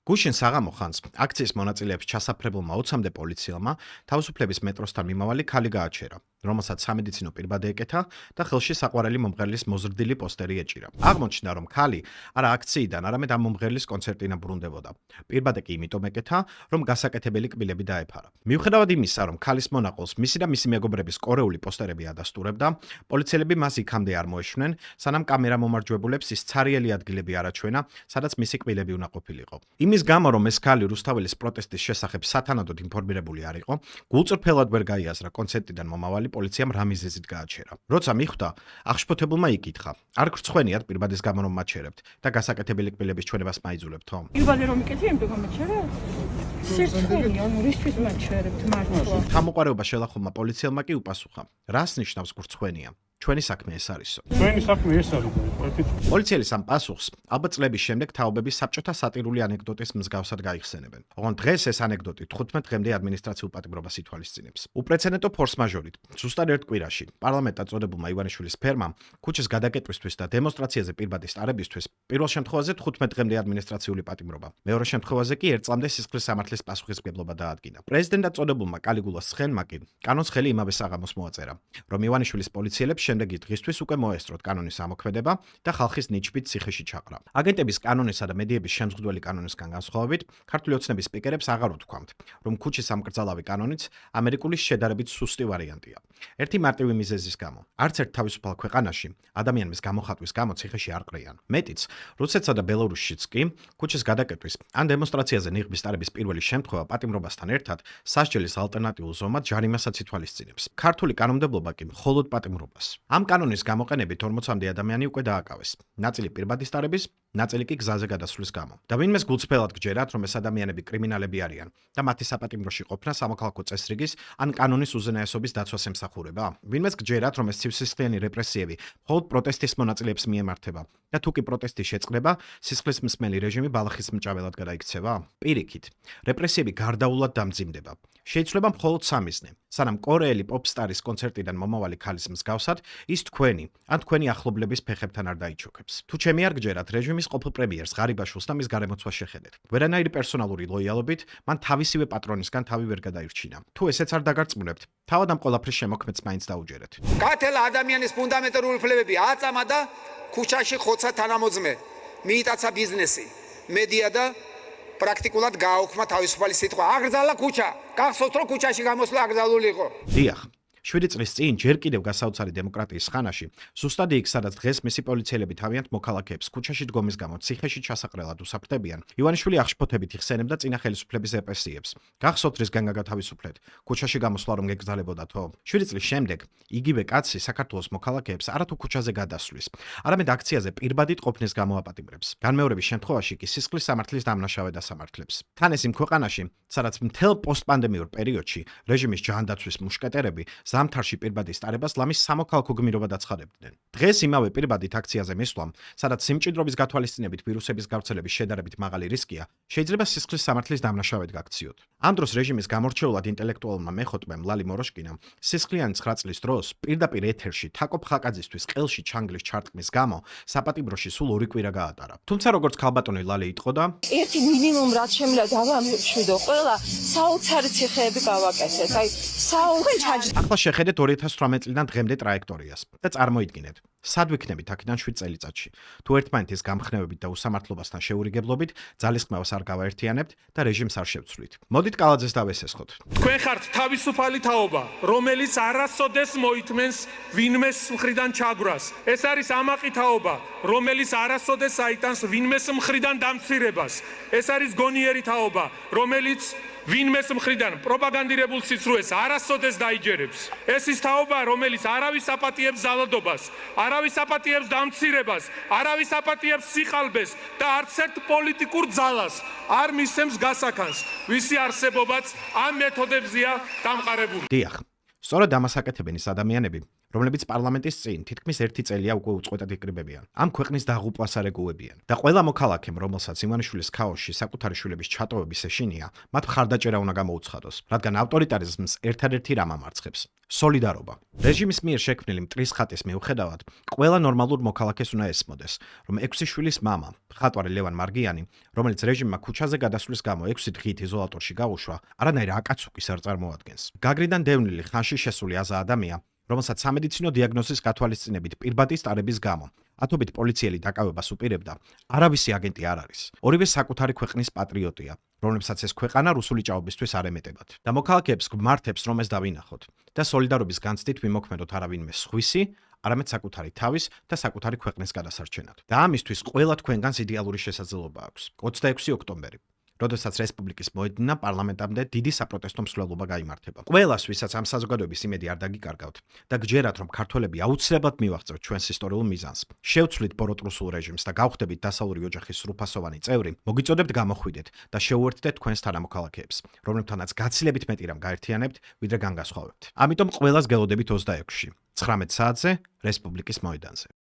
გუშინ საღამო ხანს აქციის მონაწილეებს ჩასაფრებულმა 20-მდე პოლიციელმა თავისუფლების მეტროსთან მიმავალი ქალი გააჩერა, რომელსაც სამედიცინო პირბადე ეკეთა და ხელში საყვარელი მომღერლის მოზრდილი პოსტერი ეჭირა. აღმოჩნდა, რომ ქალი არა აქციიდან, არამედ ამ მომღერლის კონცერტიდან ბრუნდებოდა. პირბადე კი იმიტომ ეკეთა, რომ გასაკეთებელი კბილები დაეფარა. მიუხედავად იმისა, რომ ქალის მონაყოლს მისი და მისი მეგობრების კორეული პოსტერები ადასტურებდა, პოლიციელები მას იქამდე არ მოეშვნენ, სანამ კამერა მომარჯვებულებს ის ცარიელი ადგილები არ აჩვენა, სადაც მისი კბილები უნდა ყოფილიყო. იმის გამო, რომ ეს ქალი რუსთაველის პროტესტის შესახებ სათანადოდ ინფორმირებული არ იყო, გულწრფელად ვერ გაიაზრა კონცერტიდან მომავალი პოლიციამ რა მიზეზით გააჩერა. როცა მიხვდა, აღშფოთებულმა იკითხა: არ გრცხვენიათ პირბადის გამო რომ მაჩერებთ და გასაკეთებელი კბილების ჩვენებას მაიძულებთო? პირბადე რომ იკეთე, იმიტომ გამაჩერეთ? სირცხენია, რისთვის მაჩერებთ მართლა? თავმოყარეობა შელახულმა პოლიციელმა კი უპასუხა: რას ნიშნავს გრცხვენია? ჩვენი საქმე ეს არისო. ჩვენი საქმე ეს არის. პოლიციელის ამ პასუხს ალბათ წლების შემდეგ თაობები საბჭოთა სატირული ანეკდოტის მსგავსად გაიხსენებენ. ოღონდ დღეს ეს ანეკდოტი 15 დღემდე ადმინისტრაციულ პატიმრობას ითვალისწინებს. უპრეცედენტო ფორს-მაჟორით, ზუსტად ერთ კვირაში, პარლამენტად წოდებულმა ივანიშვილის ფერმამ ქუჩის გადაკეტვისთვის და დემონსტრაციაზე პირბადის ტარებისთვის პირველ შემთხვევაზე 15 დღემდე ადმინისტრაციული პატიმრობა, მეორე შემთხვევაზე კი ერთ წლამდე სისხლის სამართლის პასუხისმგებლობა დაადგინა. პრეზიდენტად წოდებულმა კალიგულას ცხენმა კი კანონს ხელი იმავე საღამოს მოაწერა, რომ ივანიშვილის პოლიციელებს შემდეგი დღისთვის უკვე მოესწროთ კანონის ამოქმედება და ხალხის ნიჩბით ციხეში ჩაყრა. აგენტების კანონისა და მედიების შემზღუდველი კანონისგან განსხვავებით, ქართული ოცნების სპიკერებს აღარ უთქვამთ, რომ ქუჩის ამკრძალავი კანონიც ამერიკული შედარებით სუსტი ვარიანტია. ერთი მარტივი მიზეზის გამო. არც ერთ თავისუფალ ქვეყანაში ადამიანის გამოხატვის გამო ციხეში არ ყრიან. მეტიც, რუსეთსა და ბელორუსშიც კი ქუჩის გადაკეტვის ან დემონსტრაციაზე ნიღბის ტარების პირველი შემთხვევა პატიმრობასთან ერთად სასჯელის ალტერნატიულ ზომად ჯარიმასაც ითვალისწინებს. ქართული კანონმდებლობა კი მხოლოდ პატიმრობას. ამ კანონის გამოყენებით 40-მდე ადამიანი უკვე დააკავეს. ნაწილი პირბადის ტარების, ნაწილი კი გზაზე გადასვლის გამო. და ვინმეს გულწრფელად გჯერათ, რომ ეს ადამიანები კრიმინალები არიან და მათი საპატიმროში ყოფნა სამოქალაქო წესრიგის ან კანონის უზენაესობის დაცვას ემსახურება? ვინმეს გჯერათ, რომ ეს ცივსისხლიანი რეპრესიები მხოლოდ პროტესტის მონაწილეებს მიემართება და თუ კი პროტესტი შეწყდება, სისხლის მსმელი რეჟიმი ბალახის მჭაველად გადაიქცევა? პირიქით, რეპრესიები გარდაულად დამძიმდება. შეიძლება მხოლოდ სამიზნე. სანამ კორეელი პოპსტარის კონცერტიდან მომავალი ქალის მსგავსად, ის თქვენი ან თქვენი ახლობლების ფეხებთან არ დაიჩოქებს. თუ ჩემი არ გჯერათ რეჟიმის ყოფილ პრემიერს ღარიბაშვილს და მის გარემოცვას შეხედეთ. ვერანაირი პერსონალური ლოიალობით მან თავისივე პატრონისგან თავი ვერ გადაირჩინა. თუ ესეც არ დაგარწმუნებთ, თავად ამ ყველაფრის შემოქმედს მაინც დაუჯერეთ. გათელა ადამიანის ფუნდამენტალური უფლებები აწამა და ქუჩაში ხოცა თანამოძმე, მიიტაცა ბიზნესი, მედია და პრაქტიკულად გააუქმა თავისუფალი სიტყვა. აგრძალა ქუჩა. გახსოვთ, რომ ქუჩაში გამოსვლა აკრძალული იყო. დიახ. 7 წლის წინ ჯერ კიდევ გასაოცარი დემოკრატიის ხანაში, ზუსტად იქ, სადაც დღეს მისი პოლიციელები თავიანთ მოქალაქეებს ქუჩაში დგომის გამო ციხეში ჩასაყრელად უსაფრდებიან, ივანიშვილი აღშფოთებით იხსენებდა წინა ხელისუფლების რეპრესიებს. გახსოვთ, რის განგა გათავისუფლეთ? ქუჩაში გამოსვლა რომ გეგრძალებოდათო? 7 წლის შემდეგ იგივე კაცი საქართველოს მოქალაქეებს არათუ ქუჩაზე გადასვლის, არამედ აქციაზე პირბადით ყოფნის გამო აპატიმრებს. განმეორების შემთხვევაში კი სისხლის სამართლის დამნაშავედ ასამართლებს. თან ეს იმ ქვეყანაში, სადაც მთელ პოსტპანდემიურ პერიოდში რეჟიმის ჯანდაცვის მუშკეტერები ზამთარში პირბადის ტარებას ლამის სამოქალაქო გმირობად აცხადებდნენ. დღეს იმავე პირბადით აქციაზე მისვლამ, სადაც სიმჭიდროვის გათვალისწინებით ვირუსების გავრცელების შედარებით მაღალი რისკია, შეიძლება სისხლის სამართლის დამნაშავედ გაქციოთ. ამ დროს რეჟიმის გამორჩეულად ინტელექტუალურმა მეხოტბემ ლალი მოროშკინამ სისხლიანი 9 წლის დროს პირდაპირ ეთერში თაკო ფხაკაძისთვის ყელში ჩანგლის ჩარტყმის გამო საპატიმროში სულ 2 კვირა გაატარა. თუმცა როგორც ქალბატონი ლალი იტყოდა, ერთი მინიმუმ რაც შემიძლია დავამშვიდო, ყველა საოცარი ციხეები გავაკეთეთ. აი, საოცარი. ახლა შეხედეთ 2018 წლიდან დღემდე ტრაექტორიას და წარმოიდგინეთ, სად ვიქნებით აქედან 7 წელიწადში. თუ ერთმანეთის გამხნევებით და უსამართლობასთან შეურიგებლობით ძალისხმევას არ გავაერთიანებთ და რეჟიმს არ შევცვლით. მოდით კალაძეს დავესესხოთ. თქვენ ხართ თავისუფალი თაობა, რომელიც არასოდეს მოითმენს ვინმეს მხრიდან ჩაგვრას. ეს არის ამაყი თაობა, რომელიც არასოდეს აიტანს ვინმეს მხრიდან დამცირებას. ეს არის გონიერი თაობა, რომელიც ვინმეს მხრიდან პროპაგანდირებულ სიცრუეს არასოდეს დაიჯერებს. ეს ის თაობა, რომელიც არავის აპატიებს ზალადობას, არავის აპატიებს დამცირებას, არავის აპატიებს სიხალბეს და არც ერთ პოლიტიკურ ძალას არ მისცემს გასაქანს, ვისი არსებობაც ამ მეთოდებზეა დამყარებული. დიახ, სწორედ ამას აკეთებენ ის ადამიანები, რომლებიც პარლამენტის წინ თითქმის 1 წელია უკვე უწყვეტად იკრიბებიან. ამ ქვეყნის დაღუპვას არეგუებიან. და ყველა მოქალაქემ, რომელსაც ივანიშვილის ქაოსში საკუთარი შვილების ჩატოვების ეშინია, მათ მხარდაჭერა უნდა გამოუცხადოს, რადგან ავტორიტარიზმს ერთადერთი რამ ამარცხებს სოლიდარობა. რეჟიმის მიერ შექმნილი მტრის ხატის მიუხედავად, ყველა ნორმალურ მოქალაქეს უნდა ესმოდეს, რომ 6 შვილის მამა, მხატვარი ლევან მარგიანი, რომელიც რეჟიმმა ქუჩაზე გადასვლის გამო 6 დღით იზოლატორში გაუშვა, არანაირ აკაცუკის არ წარმოადგენს. გაგრიდან დევნილი ხანში შესული აზა ადამია, რომელსაც სამედიცინო დიაგნოზის გათვალისწინებით პირბადი სტარების გამო ათობით პოლიციელი დაკავებას უპირებდა, არავისი აგენტი არ არის. ორივე საკუთარი ქვეყნის პატრიოტია, რომლებსაც ეს ქვეყანა რუსული ჭაობისთვის არ ემეტებათ. და მოქალაქეებს გვმართებს, რომ ეს დავინახოთ და სოლიდარობის განცდით ვიმოქმედოთ არავინმე სხვისი, არამედ საკუთარი თავის და საკუთარი ქვეყნის გადასარჩენად. და ამისთვის ყველა თქვენგანს იდეალური შესაძლებლობა აქვს. 26 ოქტომბერი, როდესაც რესპუბლიკის მოედნიდან პარლამენტამდე დიდი საპროტესტო მსვლელობა გაიმართება. ყველას, ვისაც ამ საზოგადოების იმედი არ დაგიკარგავთ და გჯერათ, რომ ქართველები აუცილებლად მივაღწევთ ჩვენს ისტორიულ მიზანს, შევცვლით ბოროტ-რუსულ რეჟიმს და გავხდებით დასავლური ოჯახის სრულფასოვანი წევრი, მოგიწოდებთ გამოხვიდეთ და შეუერთდეთ თქვენს თანამოქალაქეებს, რომლებთანაც გაცილებით მეტი რამ გაერთიანებთ, ვიდრე განგასხვავებთ. ამიტომ ყველას გელოდებით 26-ში, 19 საათზე რესპუბლიკის მოედანზე.